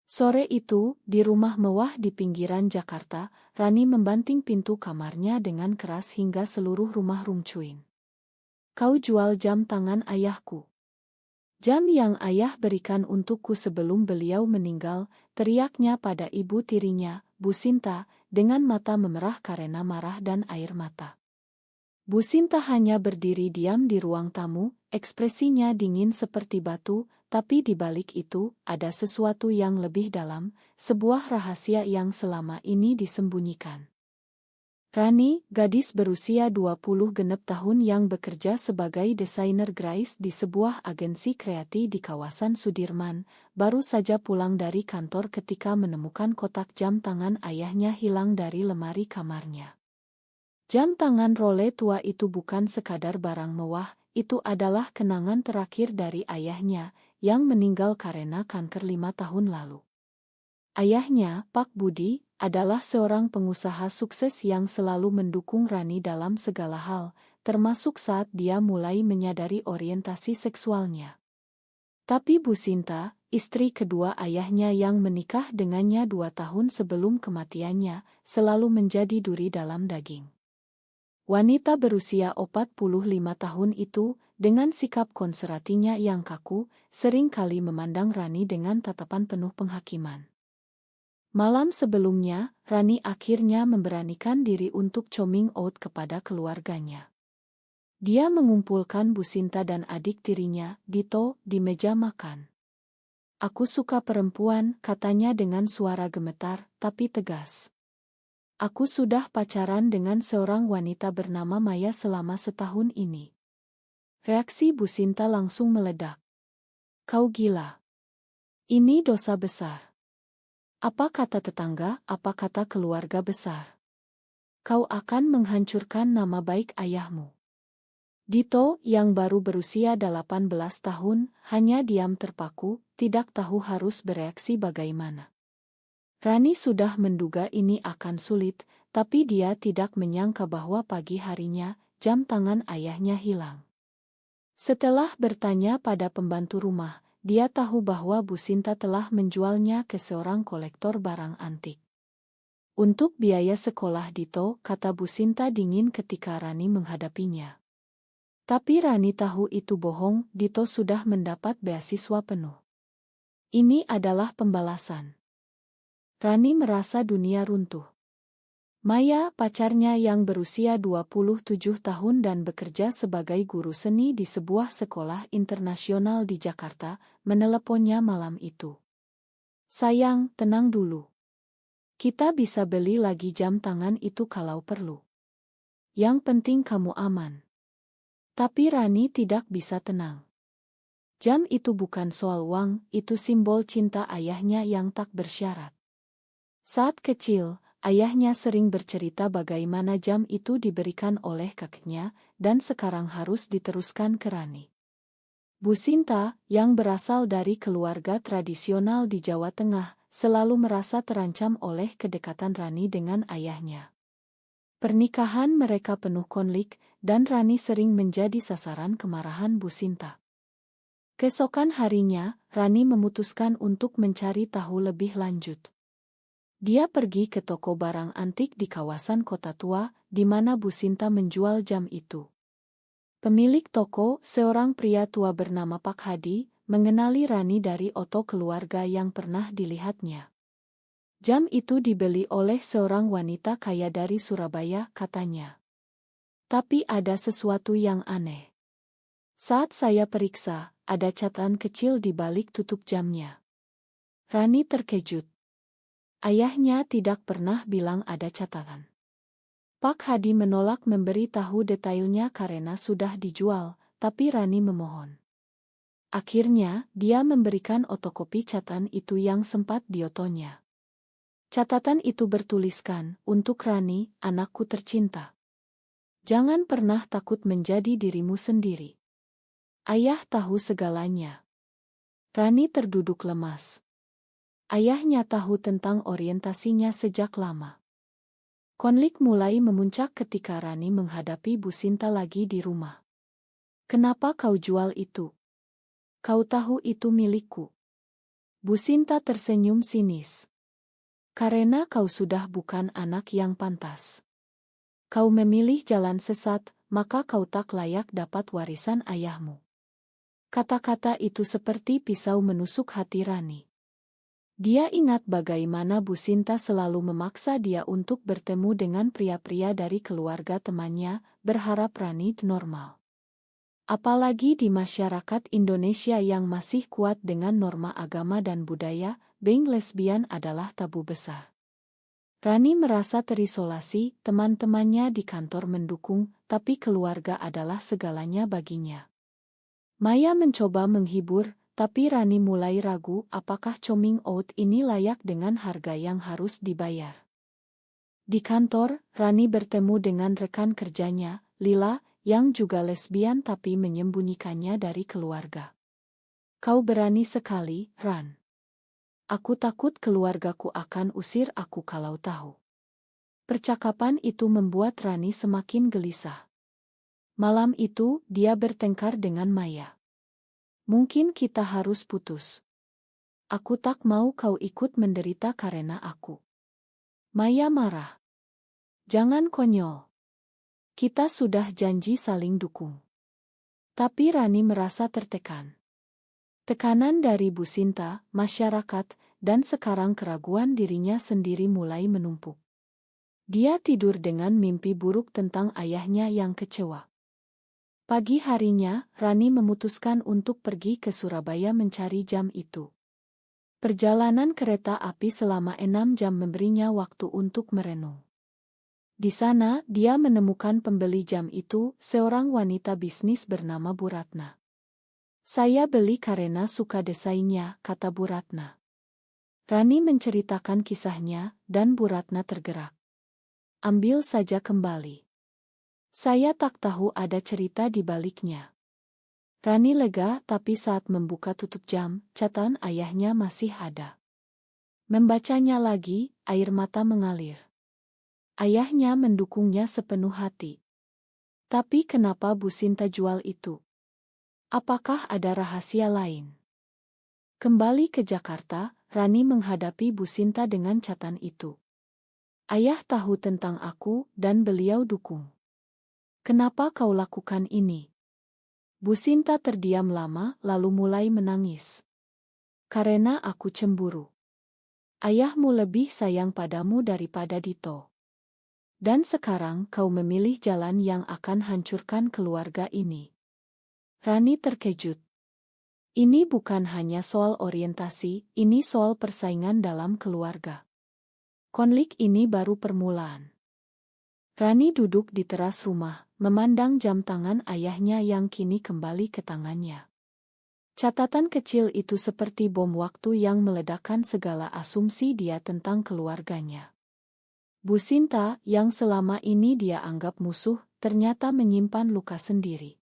Sore itu, di rumah mewah di pinggiran Jakarta, Rani membanting pintu kamarnya dengan keras hingga seluruh rumah runtuh. Kau jual jam tangan ayahku. Jam yang ayah berikan untukku sebelum beliau meninggal, teriaknya pada ibu tirinya, Bu Sinta, dengan mata memerah karena marah dan air mata. Bu Sinta hanya berdiri diam di ruang tamu, ekspresinya dingin seperti batu, tapi di balik itu, ada sesuatu yang lebih dalam, sebuah rahasia yang selama ini disembunyikan. Rani, gadis berusia 20 genep tahun yang bekerja sebagai desainer grafis di sebuah agensi kreatif di kawasan Sudirman, baru saja pulang dari kantor ketika menemukan kotak jam tangan ayahnya hilang dari lemari kamarnya. Jam tangan Rolex tua itu bukan sekadar barang mewah, itu adalah kenangan terakhir dari ayahnya, yang meninggal karena kanker 5 tahun lalu. Ayahnya, Pak Budi, adalah seorang pengusaha sukses yang selalu mendukung Rani dalam segala hal, termasuk saat dia mulai menyadari orientasi seksualnya. Tapi Bu Sinta, istri kedua ayahnya yang menikah dengannya 2 tahun sebelum kematiannya, selalu menjadi duri dalam daging. Wanita berusia 45 tahun itu, dengan sikap konservatifnya yang kaku, sering kali memandang Rani dengan tatapan penuh penghakiman. Malam sebelumnya, Rani akhirnya memberanikan diri untuk coming out kepada keluarganya. Dia mengumpulkan Bu Sinta dan adik tirinya, Dito, di meja makan. "Aku suka perempuan," katanya dengan suara gemetar, tapi tegas. "Aku sudah pacaran dengan seorang wanita bernama Maya selama setahun ini." Reaksi Bu Sinta langsung meledak. "Kau gila. Ini dosa besar. Apa kata tetangga, apa kata keluarga besar? Kau akan menghancurkan nama baik ayahmu." Dito, yang baru berusia 18 tahun, hanya diam terpaku, tidak tahu harus bereaksi bagaimana. Rani sudah menduga ini akan sulit, tapi dia tidak menyangka bahwa pagi harinya, jam tangan ayahnya hilang. Setelah bertanya pada pembantu rumah, dia tahu bahwa Bu Sinta telah menjualnya ke seorang kolektor barang antik. "Untuk biaya sekolah Dito," kata Bu Sinta dingin ketika Rani menghadapinya. Tapi Rani tahu itu bohong, Dito sudah mendapat beasiswa penuh. Ini adalah pembalasan. Rani merasa dunia runtuh. Maya, pacarnya yang berusia 27 tahun dan bekerja sebagai guru seni di sebuah sekolah internasional di Jakarta, meneleponnya malam itu. "Sayang, tenang dulu. Kita bisa beli lagi jam tangan itu kalau perlu. Yang penting kamu aman." Tapi Rani tidak bisa tenang. Jam itu bukan soal uang, itu simbol cinta ayahnya yang tak bersyarat. Saat kecil, ayahnya sering bercerita bagaimana jam itu diberikan oleh kakeknya, dan sekarang harus diteruskan ke Rani. Bu Sinta, yang berasal dari keluarga tradisional di Jawa Tengah, selalu merasa terancam oleh kedekatan Rani dengan ayahnya. Pernikahan mereka penuh konflik, dan Rani sering menjadi sasaran kemarahan Bu Sinta. Keesokan harinya, Rani memutuskan untuk mencari tahu lebih lanjut. Dia pergi ke toko barang antik di kawasan Kota Tua, di mana Bu Sinta menjual jam itu. Pemilik toko, seorang pria tua bernama Pak Hadi, mengenali Rani dari foto keluarga yang pernah dilihatnya. "Jam itu dibeli oleh seorang wanita kaya dari Surabaya," katanya. "Tapi ada sesuatu yang aneh. Saat saya periksa, ada catatan kecil di balik tutup jamnya." Rani terkejut. Ayahnya tidak pernah bilang ada catatan. Pak Hadi menolak memberi tahu detailnya karena sudah dijual, tapi Rani memohon. Akhirnya, dia memberikan fotokopi catatan itu yang sempat diotonya. Catatan itu bertuliskan, "Untuk Rani, anakku tercinta. Jangan pernah takut menjadi dirimu sendiri. Ayah tahu segalanya." Rani terduduk lemas. Ayahnya tahu tentang orientasinya sejak lama. Konflik mulai memuncak ketika Rani menghadapi Bu Sinta lagi di rumah. "Kenapa kau jual itu? Kau tahu itu milikku." Bu Sinta tersenyum sinis. Karena kau sudah bukan anak yang pantas. Kau memilih jalan sesat, maka kau tak layak dapat warisan ayahmu. Kata-kata itu seperti pisau menusuk hati Rani. Dia ingat bagaimana Bu Sinta selalu memaksa dia untuk bertemu dengan pria-pria dari keluarga temannya, berharap Rani normal. Apalagi di masyarakat Indonesia yang masih kuat dengan norma agama dan budaya, being lesbian adalah tabu besar. Rani merasa terisolasi, teman-temannya di kantor mendukung, tapi keluarga adalah segalanya baginya. Maya mencoba menghibur, tapi Rani mulai ragu apakah coming out ini layak dengan harga yang harus dibayar. Di kantor, Rani bertemu dengan rekan kerjanya, Lila, yang juga lesbian tapi menyembunyikannya dari keluarga. Kau berani sekali, Ran. Aku takut keluargaku akan usir aku kalau tahu. Percakapan itu membuat Rani semakin gelisah. Malam itu, dia bertengkar dengan Maya. Mungkin kita harus putus. Aku tak mau kau ikut menderita karena aku. Maya marah. Jangan konyol. Kita sudah janji saling dukung. Tapi Rani merasa tertekan. Tekanan dari Bu Sinta, masyarakat, dan sekarang keraguan dirinya sendiri mulai menumpuk. Dia tidur dengan mimpi buruk tentang ayahnya yang kecewa. Pagi harinya, Rani memutuskan untuk pergi ke Surabaya mencari jam itu. Perjalanan kereta api selama 6 jam memberinya waktu untuk merenung. Di sana, dia menemukan pembeli jam itu, seorang wanita bisnis bernama Bu Ratna. Saya beli karena suka desainnya, kata Bu Ratna. Rani menceritakan kisahnya, dan Bu Ratna tergerak. Ambil saja kembali. Saya tak tahu ada cerita di baliknya. Rani lega, tapi saat membuka tutup jam, catatan ayahnya masih ada. Membacanya lagi, air mata mengalir. Ayahnya mendukungnya sepenuh hati. Tapi kenapa Bu Sinta jual itu? Apakah ada rahasia lain? Kembali ke Jakarta, Rani menghadapi Bu Sinta dengan catatan itu. Ayah tahu tentang aku, dan beliau dukung. Kenapa kau lakukan ini? Bu Sinta terdiam lama, lalu mulai menangis. Karena aku cemburu. Ayahmu lebih sayang padamu daripada Dito. Dan sekarang kau memilih jalan yang akan hancurkan keluarga ini. Rani terkejut. Ini bukan hanya soal orientasi, ini soal persaingan dalam keluarga. Konflik ini baru permulaan. Rani duduk di teras rumah, memandang jam tangan ayahnya yang kini kembali ke tangannya. Catatan kecil itu seperti bom waktu yang meledakkan segala asumsi dia tentang keluarganya. Bu Sinta, yang selama ini dia anggap musuh, ternyata menyimpan luka sendiri.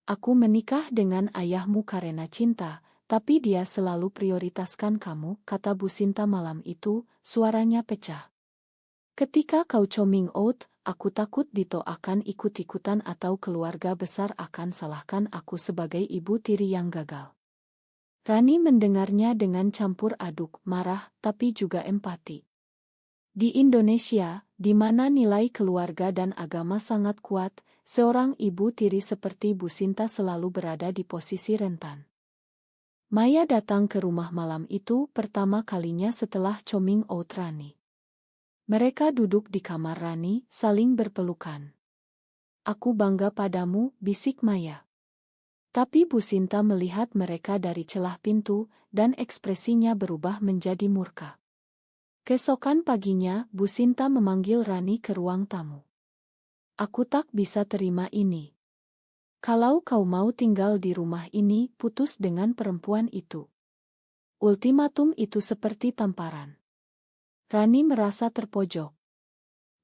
Aku menikah dengan ayahmu karena cinta, tapi dia selalu prioritaskan kamu, kata Bu Sinta malam itu, suaranya pecah. Ketika kau coming out, aku takut Dito akan ikut-ikutan atau keluarga besar akan salahkan aku sebagai ibu tiri yang gagal. Rani mendengarnya dengan campur aduk, marah, tapi juga empati. Di Indonesia, di mana nilai keluarga dan agama sangat kuat, seorang ibu tiri seperti Bu Sinta selalu berada di posisi rentan. Maya datang ke rumah malam itu pertama kalinya setelah coming out Rani. Mereka duduk di kamar Rani, saling berpelukan. Aku bangga padamu, bisik Maya. Tapi Bu Sinta melihat mereka dari celah pintu, dan ekspresinya berubah menjadi murka. Keesokan paginya, Bu Sinta memanggil Rani ke ruang tamu. Aku tak bisa terima ini. Kalau kau mau tinggal di rumah ini, putus dengan perempuan itu. Ultimatum itu seperti tamparan. Rani merasa terpojok.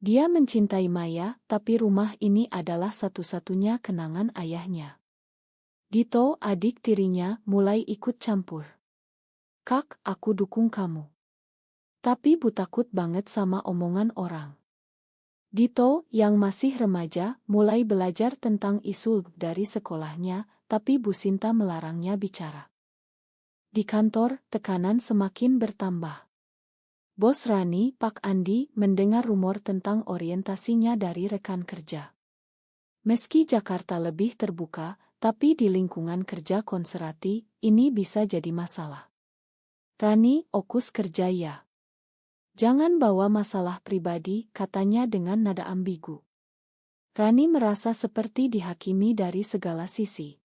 Dia mencintai Maya, tapi rumah ini adalah satu-satunya kenangan ayahnya. Dito, adik tirinya, mulai ikut campur. Kak, aku dukung kamu. Tapi Bu takut banget sama omongan orang. Dito, yang masih remaja, mulai belajar tentang isu dari sekolahnya, tapi Bu Sinta melarangnya bicara. Di kantor, tekanan semakin bertambah. Bos Rani, Pak Andi, mendengar rumor tentang orientasinya dari rekan kerja. Meski Jakarta lebih terbuka, tapi di lingkungan kerja konservatif, ini bisa jadi masalah. Rani, fokus kerja ya. Jangan bawa masalah pribadi, katanya dengan nada ambigu. Rani merasa seperti dihakimi dari segala sisi.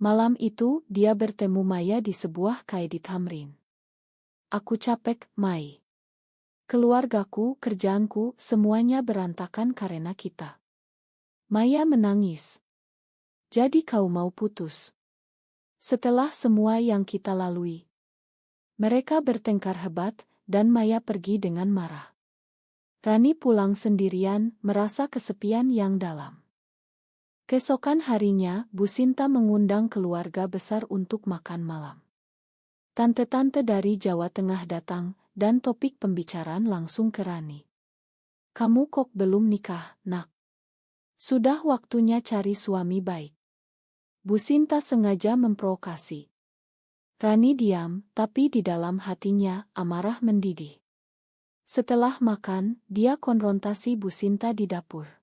Malam itu, dia bertemu Maya di sebuah kafe di Tamrin. Aku capek, Mai. Keluargaku, kerjaanku, semuanya berantakan karena kita. Maya menangis. Jadi kau mau putus? Setelah semua yang kita lalui. Mereka bertengkar hebat, dan Maya pergi dengan marah. Rani pulang sendirian, merasa kesepian yang dalam. Keesokan harinya, Bu Sinta mengundang keluarga besar untuk makan malam. Tante-tante dari Jawa Tengah datang, dan topik pembicaraan langsung ke Rani. Kamu kok belum nikah, nak? Sudah waktunya cari suami baik. Bu Sinta sengaja memprovokasi. Rani diam, tapi di dalam hatinya, amarah mendidih. Setelah makan, dia konfrontasi Bu Sinta di dapur.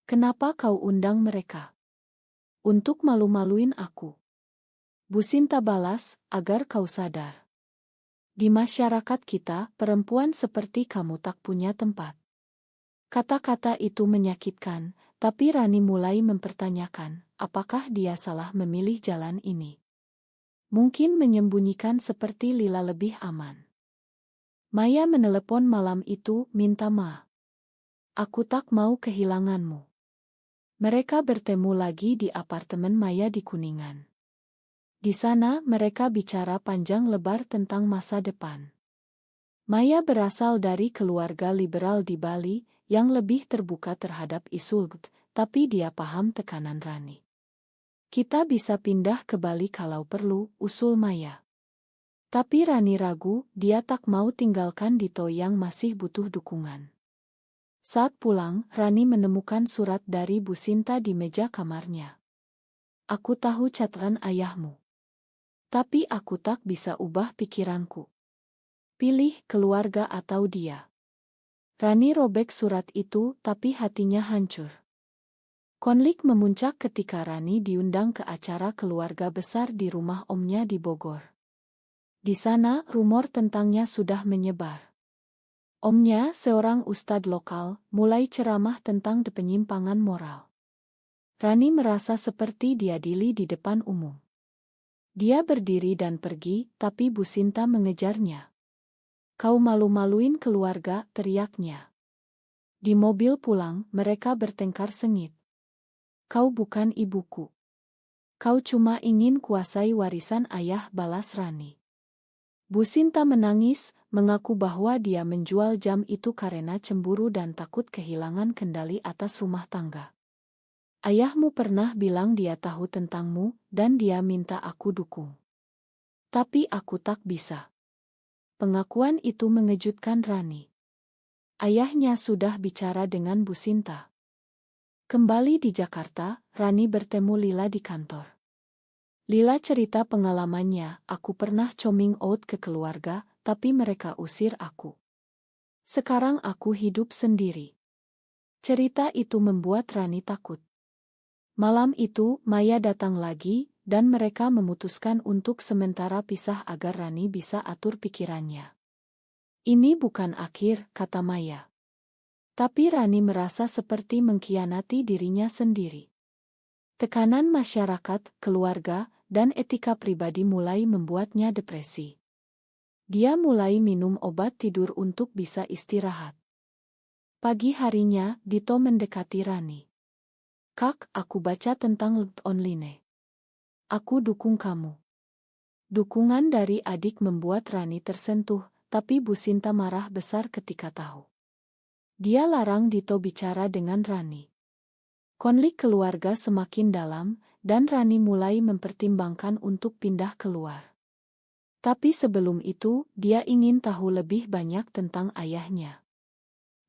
Kenapa kau undang mereka? Untuk malu-maluin aku. Bu Sinta balas, agar kau sadar. Di masyarakat kita, perempuan seperti kamu tak punya tempat. Kata-kata itu menyakitkan, tapi Rani mulai mempertanyakan, apakah dia salah memilih jalan ini. Mungkin menyembunyikan seperti Lila lebih aman. Maya menelepon malam itu, minta maaf. Aku tak mau kehilanganmu. Mereka bertemu lagi di apartemen Maya di Kuningan. Di sana mereka bicara panjang lebar tentang masa depan. Maya berasal dari keluarga liberal di Bali yang lebih terbuka terhadap isu LGBT, tapi dia paham tekanan Rani. Kita bisa pindah ke Bali kalau perlu, usul Maya. Tapi Rani ragu, dia tak mau tinggalkan Dito yang masih butuh dukungan. Saat pulang, Rani menemukan surat dari Bu Sinta di meja kamarnya. Aku tahu catatan ayahmu. Tapi aku tak bisa ubah pikiranku. Pilih keluarga atau dia. Rani robek surat itu, tapi hatinya hancur. Konflik memuncak ketika Rani diundang ke acara keluarga besar di rumah omnya di Bogor. Di sana, rumor tentangnya sudah menyebar. Omnya, seorang ustadz lokal, mulai ceramah tentang penyimpangan moral. Rani merasa seperti diadili di depan umum. Dia berdiri dan pergi, tapi Bu Sinta mengejarnya. Kau malu-maluin keluarga, teriaknya. Di mobil pulang, mereka bertengkar sengit. Kau bukan ibuku. Kau cuma ingin kuasai warisan ayah, balas Rani. Bu Sinta menangis, mengaku bahwa dia menjual jam itu karena cemburu dan takut kehilangan kendali atas rumah tangga. Ayahmu pernah bilang dia tahu tentangmu, dan dia minta aku dukung. Tapi aku tak bisa. Pengakuan itu mengejutkan Rani. Ayahnya sudah bicara dengan Bu Sinta. Kembali di Jakarta, Rani bertemu Lila di kantor. Lila cerita pengalamannya, aku pernah coming out ke keluarga, tapi mereka usir aku. Sekarang aku hidup sendiri. Cerita itu membuat Rani takut. Malam itu, Maya datang lagi, dan mereka memutuskan untuk sementara pisah agar Rani bisa atur pikirannya. Ini bukan akhir, kata Maya. Tapi Rani merasa seperti mengkhianati dirinya sendiri. Tekanan masyarakat, keluarga, dan etika pribadi mulai membuatnya depresi. Dia mulai minum obat tidur untuk bisa istirahat. Pagi harinya, Dito mendekati Rani. Kak, aku baca tentang LGBT online. Aku dukung kamu. Dukungan dari adik membuat Rani tersentuh, tapi Bu Sinta marah besar ketika tahu. Dia larang Dito bicara dengan Rani. Konflik keluarga semakin dalam, dan Rani mulai mempertimbangkan untuk pindah keluar. Tapi sebelum itu, dia ingin tahu lebih banyak tentang ayahnya.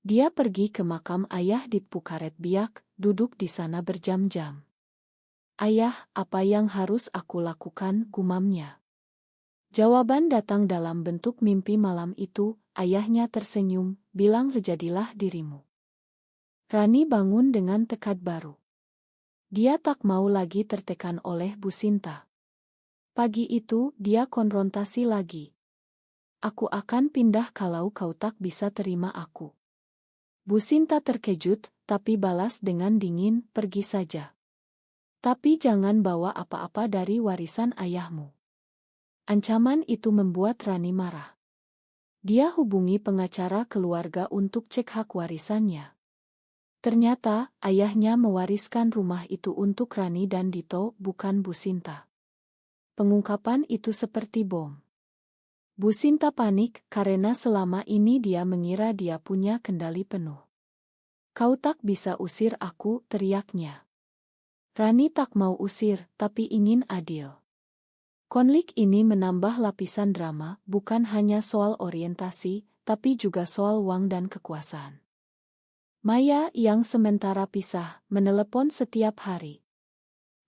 Dia pergi ke makam ayah di Pukaret Biak, duduk di sana berjam-jam. Ayah, apa yang harus aku lakukan, gumamnya. Jawaban datang dalam bentuk mimpi malam itu. Ayahnya tersenyum, bilang jadilah dirimu. Rani bangun dengan tekad baru. Dia tak mau lagi tertekan oleh Bu Sinta. Pagi itu, dia konfrontasi lagi. Aku akan pindah kalau kau tak bisa terima aku. Bu Sinta terkejut, tapi balas dengan dingin, pergi saja. Tapi jangan bawa apa-apa dari warisan ayahmu. Ancaman itu membuat Rani marah. Dia hubungi pengacara keluarga untuk cek hak warisannya. Ternyata, ayahnya mewariskan rumah itu untuk Rani dan Dito, bukan Bu Sinta. Pengungkapan itu seperti bom. Bu Sinta panik karena selama ini dia mengira dia punya kendali penuh. Kau tak bisa usir aku, teriaknya. Rani tak mau usir, tapi ingin adil. Konflik ini menambah lapisan drama, bukan hanya soal orientasi, tapi juga soal uang dan kekuasaan. Maya yang sementara pisah, menelepon setiap hari.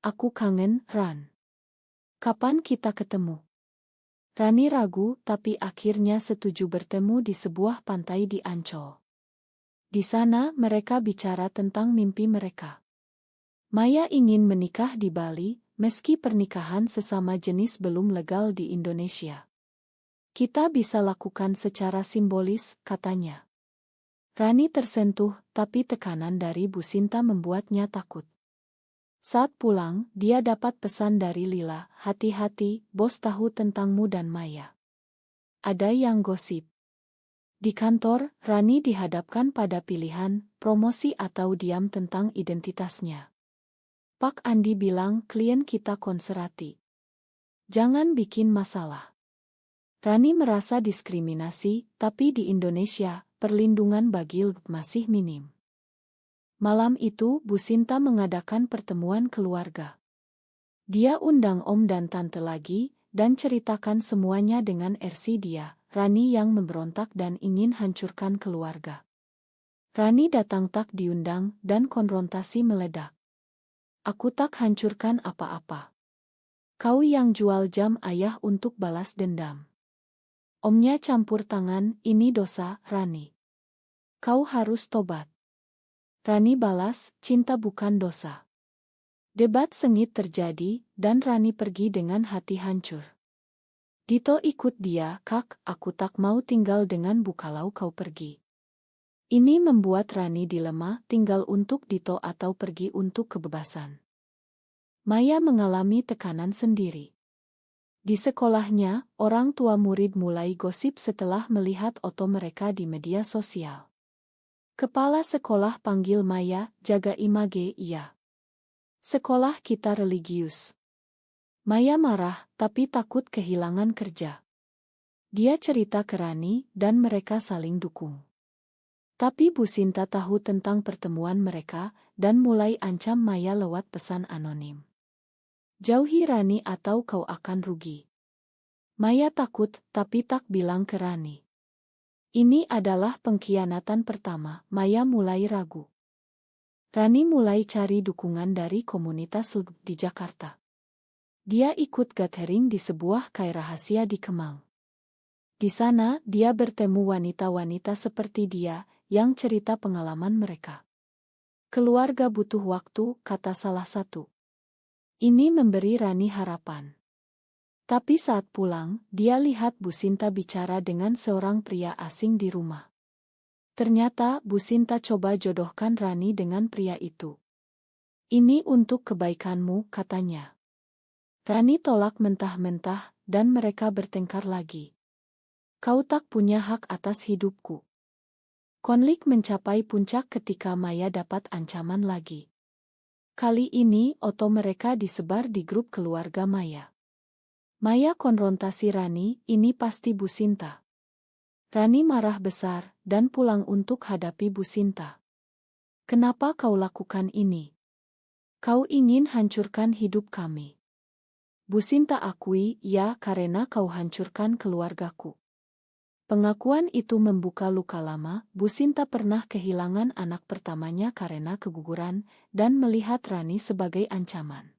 Aku kangen, Ran. Kapan kita ketemu? Rani ragu, tapi akhirnya setuju bertemu di sebuah pantai di Ancol. Di sana mereka bicara tentang mimpi mereka. Maya ingin menikah di Bali, meski pernikahan sesama jenis belum legal di Indonesia. Kita bisa lakukan secara simbolis, katanya. Rani tersentuh, tapi tekanan dari Bu Sinta membuatnya takut. Saat pulang, dia dapat pesan dari Lila, hati-hati, bos tahu tentangmu dan Maya. Ada yang gosip. Di kantor, Rani dihadapkan pada pilihan, promosi atau diam tentang identitasnya. Pak Andi bilang klien kita konservatif. Jangan bikin masalah. Rani merasa diskriminasi, tapi di Indonesia, perlindungan bagi LGBT masih minim. Malam itu, Bu Sinta mengadakan pertemuan keluarga. Dia undang om dan tante lagi, dan ceritakan semuanya dengan versi dia, Rani yang memberontak dan ingin hancurkan keluarga. Rani datang tak diundang, dan konfrontasi meledak. Aku tak hancurkan apa-apa. Kau yang jual jam ayah untuk balas dendam. Omnya campur tangan, ini dosa, Rani. Kau harus tobat. Rani balas, cinta bukan dosa. Debat sengit terjadi, dan Rani pergi dengan hati hancur. Dito ikut dia, Kak, aku tak mau tinggal dengan Bu kalau kau pergi. Ini membuat Rani dilema, tinggal untuk Dito atau pergi untuk kebebasan. Maya mengalami tekanan sendiri. Di sekolahnya, orang tua murid mulai gosip setelah melihat foto mereka di media sosial. Kepala sekolah panggil Maya, jaga image, iya. Sekolah kita religius. Maya marah, tapi takut kehilangan kerja. Dia cerita ke Rani, dan mereka saling dukung. Tapi Bu Sinta tahu tentang pertemuan mereka, dan mulai ancam Maya lewat pesan anonim. Jauhi Rani atau kau akan rugi. Maya takut, tapi tak bilang ke Rani. Ini adalah pengkhianatan pertama, Maya mulai ragu. Rani mulai cari dukungan dari komunitas LGBT di Jakarta. Dia ikut gathering di sebuah kai rahasia di Kemang. Di sana, dia bertemu wanita-wanita seperti dia, yang cerita pengalaman mereka. Keluarga butuh waktu, kata salah satu. Ini memberi Rani harapan. Tapi saat pulang, dia lihat Bu Sinta bicara dengan seorang pria asing di rumah. Ternyata Bu Sinta coba jodohkan Rani dengan pria itu. Ini untuk kebaikanmu, katanya. Rani tolak mentah-mentah, dan mereka bertengkar lagi. Kau tak punya hak atas hidupku. Konflik mencapai puncak ketika Maya dapat ancaman lagi. Kali ini, foto mereka disebar di grup keluarga Maya. Maya konfrontasi Rani, ini pasti Bu Sinta. Rani marah besar, dan pulang untuk hadapi Bu Sinta. Kenapa kau lakukan ini? Kau ingin hancurkan hidup kami. Bu Sinta akui, ya, karena kau hancurkan keluargaku. Pengakuan itu membuka luka lama. Bu Sinta pernah kehilangan anak pertamanya karena keguguran, dan melihat Rani sebagai ancaman.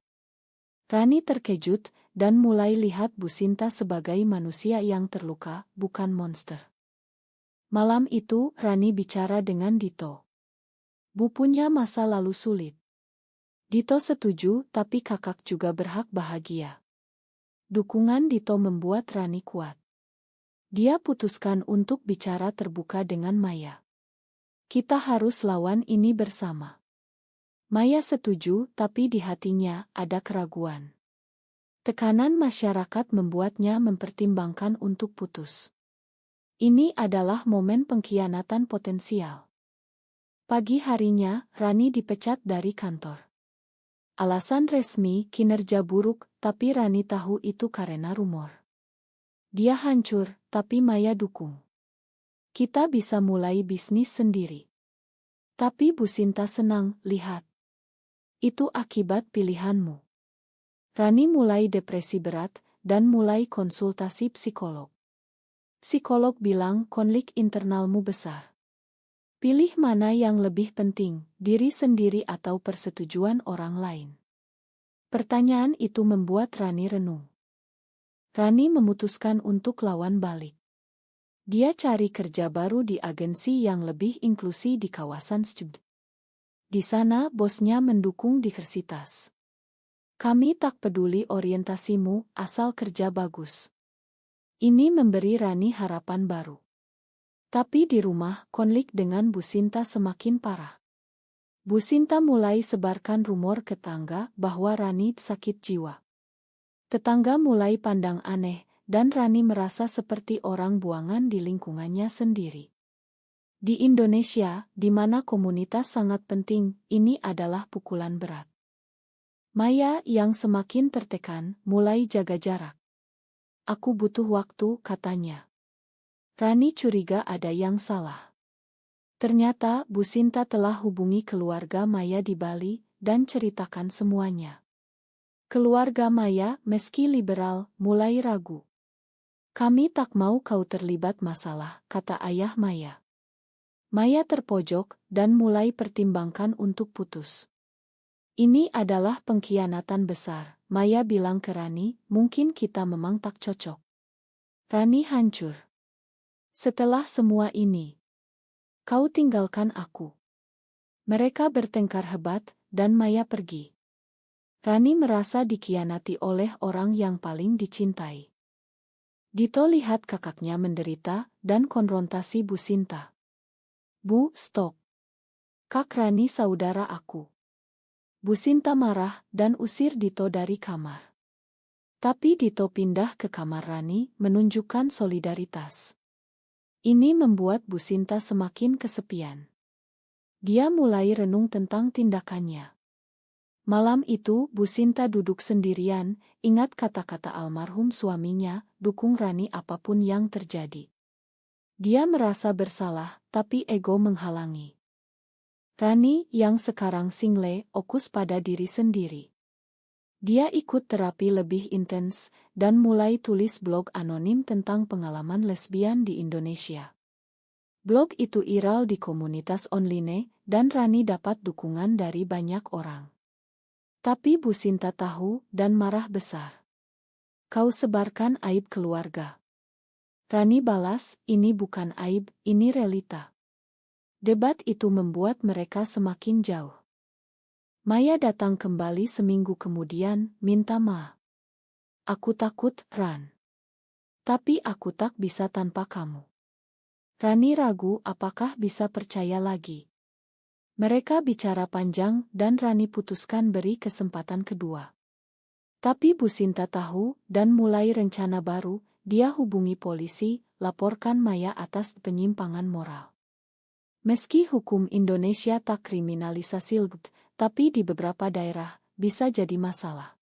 Rani terkejut dan mulai lihat Bu Sinta sebagai manusia yang terluka, bukan monster. Malam itu, Rani bicara dengan Dito. Bu punya masa lalu sulit. Dito setuju, tapi kakak juga berhak bahagia. Dukungan Dito membuat Rani kuat. Dia putuskan untuk bicara terbuka dengan Maya. Kita harus lawan ini bersama. Maya setuju, tapi di hatinya ada keraguan. Tekanan masyarakat membuatnya mempertimbangkan untuk putus. Ini adalah momen pengkhianatan potensial. Pagi harinya, Rani dipecat dari kantor. Alasan resmi, kinerja buruk, tapi Rani tahu itu karena rumor. Dia hancur, tapi Maya dukung. Kita bisa mulai bisnis sendiri. Tapi Bu Sinta senang, lihat. Itu akibat pilihanmu. Rani mulai depresi berat, dan mulai konsultasi psikolog. Psikolog bilang konflik internalmu besar. Pilih mana yang lebih penting, diri sendiri atau persetujuan orang lain. Pertanyaan itu membuat Rani renung. Rani memutuskan untuk lawan balik. Dia cari kerja baru di agensi yang lebih inklusi di kawasan Stubd. Di sana bosnya mendukung diversitas. Kami tak peduli orientasimu, asal kerja bagus. Ini memberi Rani harapan baru. Tapi di rumah, konflik dengan Bu Sinta semakin parah. Bu Sinta mulai sebarkan rumor ke tetangga bahwa Rani sakit jiwa. Tetangga mulai pandang aneh, dan Rani merasa seperti orang buangan di lingkungannya sendiri. Di Indonesia, di mana komunitas sangat penting, ini adalah pukulan berat. Maya yang semakin tertekan, mulai jaga jarak. Aku butuh waktu, katanya. Rani curiga ada yang salah. Ternyata Bu Sinta telah hubungi keluarga Maya di Bali dan ceritakan semuanya. Keluarga Maya, meski liberal, mulai ragu. Kami tak mau kau terlibat masalah, kata ayah Maya. Maya terpojok dan mulai pertimbangkan untuk putus. Ini adalah pengkhianatan besar, Maya bilang ke Rani, mungkin kita memang tak cocok. Rani hancur. Setelah semua ini, kau tinggalkan aku. Mereka bertengkar hebat, dan Maya pergi. Rani merasa dikhianati oleh orang yang paling dicintai. Dito lihat kakaknya menderita, dan konfrontasi Bu Sinta. Bu, stop. Kak Rani saudara aku. Bu Sinta marah dan usir Dito dari kamar. Tapi Dito pindah ke kamar Rani, menunjukkan solidaritas. Ini membuat Bu Sinta semakin kesepian. Dia mulai renung tentang tindakannya. Malam itu, Bu Sinta duduk sendirian, ingat kata-kata almarhum suaminya, dukung Rani apapun yang terjadi. Dia merasa bersalah, tapi ego menghalangi. Rani yang sekarang single, fokus pada diri sendiri. Dia ikut terapi lebih intens, dan mulai tulis blog anonim tentang pengalaman lesbian di Indonesia. Blog itu viral di komunitas online, dan Rani dapat dukungan dari banyak orang. Tapi Bu Sinta tahu dan marah besar. Kau sebarkan aib keluarga. Rani balas, ini bukan aib, ini realita. Debat itu membuat mereka semakin jauh. Maya datang kembali seminggu kemudian, minta maaf. Aku takut, Ran. Tapi aku tak bisa tanpa kamu. Rani ragu apakah bisa percaya lagi. Mereka bicara panjang dan Rani putuskan beri kesempatan kedua. Tapi Bu Sinta tahu dan mulai rencana baru, dia hubungi polisi, laporkan Maya atas penyimpangan moral. Meski hukum Indonesia tak kriminalisasi LGBT, tapi di beberapa daerah bisa jadi masalah.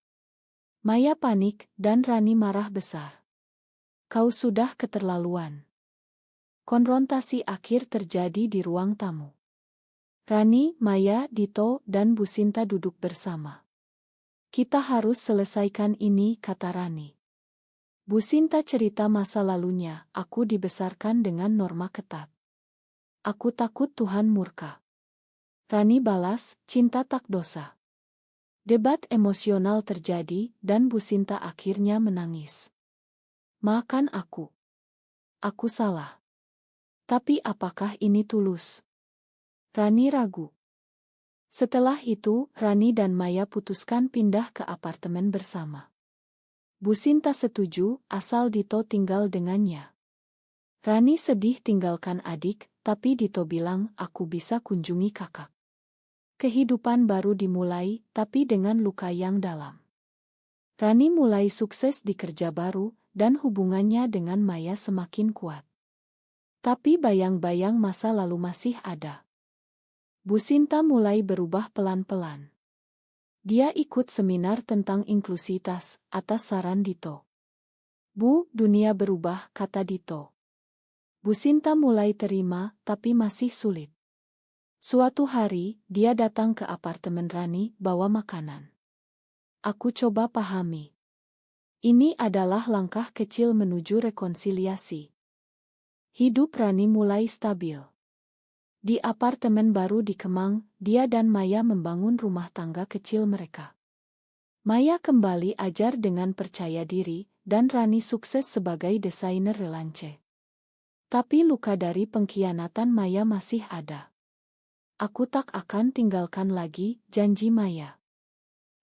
Maya panik dan Rani marah besar. Kau sudah keterlaluan. Konfrontasi akhir terjadi di ruang tamu. Rani, Maya, Dito, dan Bu Sinta duduk bersama. Kita harus selesaikan ini, kata Rani. Bu Sinta cerita masa lalunya, aku dibesarkan dengan norma ketat. Aku takut Tuhan murka. Rani balas, cinta tak dosa. Debat emosional terjadi dan Bu Sinta akhirnya menangis. Maafkan aku. Aku salah. Tapi apakah ini tulus? Rani ragu. Setelah itu, Rani dan Maya putuskan pindah ke apartemen bersama. Bu Sinta setuju, asal Dito tinggal dengannya. Rani sedih tinggalkan adik, tapi Dito bilang, aku bisa kunjungi kakak. Kehidupan baru dimulai, tapi dengan luka yang dalam. Rani mulai sukses di kerja baru, dan hubungannya dengan Maya semakin kuat. Tapi bayang-bayang masa lalu masih ada. Bu Sinta mulai berubah pelan-pelan. Dia ikut seminar tentang inklusitas, atas saran Dito. Bu, dunia berubah, kata Dito. Bu Sinta mulai terima, tapi masih sulit. Suatu hari, dia datang ke apartemen Rani, bawa makanan. Aku coba pahami. Ini adalah langkah kecil menuju rekonsiliasi. Hidup Rani mulai stabil. Di apartemen baru di Kemang, dia dan Maya membangun rumah tangga kecil mereka. Maya kembali ajar dengan percaya diri, dan Rani sukses sebagai desainer relance. Tapi luka dari pengkhianatan Maya masih ada. Aku tak akan tinggalkan lagi, janji Maya.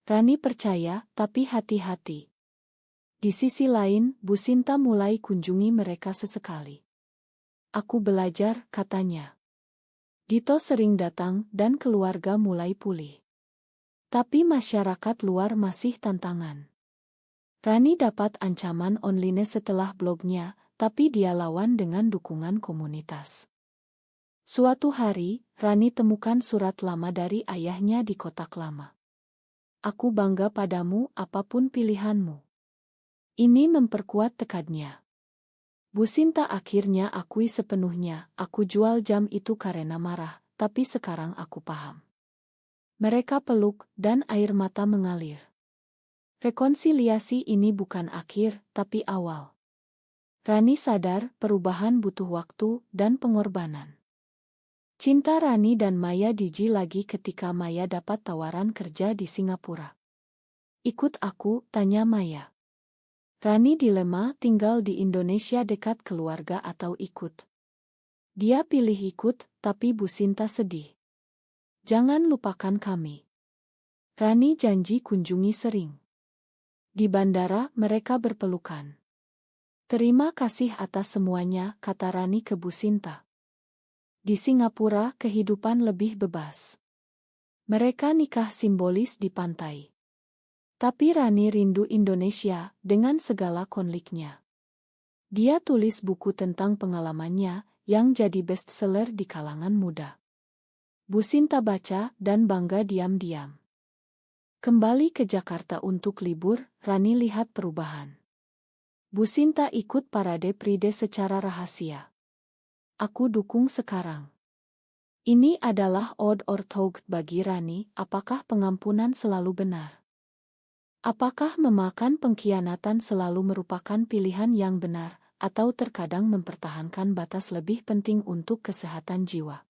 Rani percaya, tapi hati-hati. Di sisi lain, Bu Sinta mulai kunjungi mereka sesekali. Aku belajar, katanya. Dito sering datang dan keluarga mulai pulih. Tapi masyarakat luar masih tantangan. Rani dapat ancaman online setelah blognya, tapi dia lawan dengan dukungan komunitas. Suatu hari, Rani temukan surat lama dari ayahnya di kotak lama. Aku bangga padamu apapun pilihanmu. Ini memperkuat tekadnya. Bu Sinta akhirnya akui sepenuhnya, aku jual jam itu karena marah, tapi sekarang aku paham. Mereka peluk, dan air mata mengalir. Rekonsiliasi ini bukan akhir, tapi awal. Rani sadar, perubahan butuh waktu dan pengorbanan. Cinta Rani dan Maya diuji lagi ketika Maya dapat tawaran kerja di Singapura. Ikut aku, tanya Maya. Rani dilema, tinggal di Indonesia dekat keluarga atau ikut. Dia pilih ikut, tapi Bu Sinta sedih. Jangan lupakan kami. Rani janji kunjungi sering. Di bandara, mereka berpelukan. Terima kasih atas semuanya, kata Rani ke Bu Sinta. Di Singapura, kehidupan lebih bebas. Mereka nikah simbolis di pantai. Tapi Rani rindu Indonesia dengan segala konfliknya. Dia tulis buku tentang pengalamannya yang jadi bestseller di kalangan muda. Bu Sinta baca dan bangga diam-diam. Kembali ke Jakarta untuk libur, Rani lihat perubahan. Bu Sinta ikut parade Pride secara rahasia. Aku dukung sekarang. Ini adalah odd or towed bagi Rani, apakah pengampunan selalu benar? Apakah memakan pengkhianatan selalu merupakan pilihan yang benar, atau terkadang mempertahankan batas lebih penting untuk kesehatan jiwa?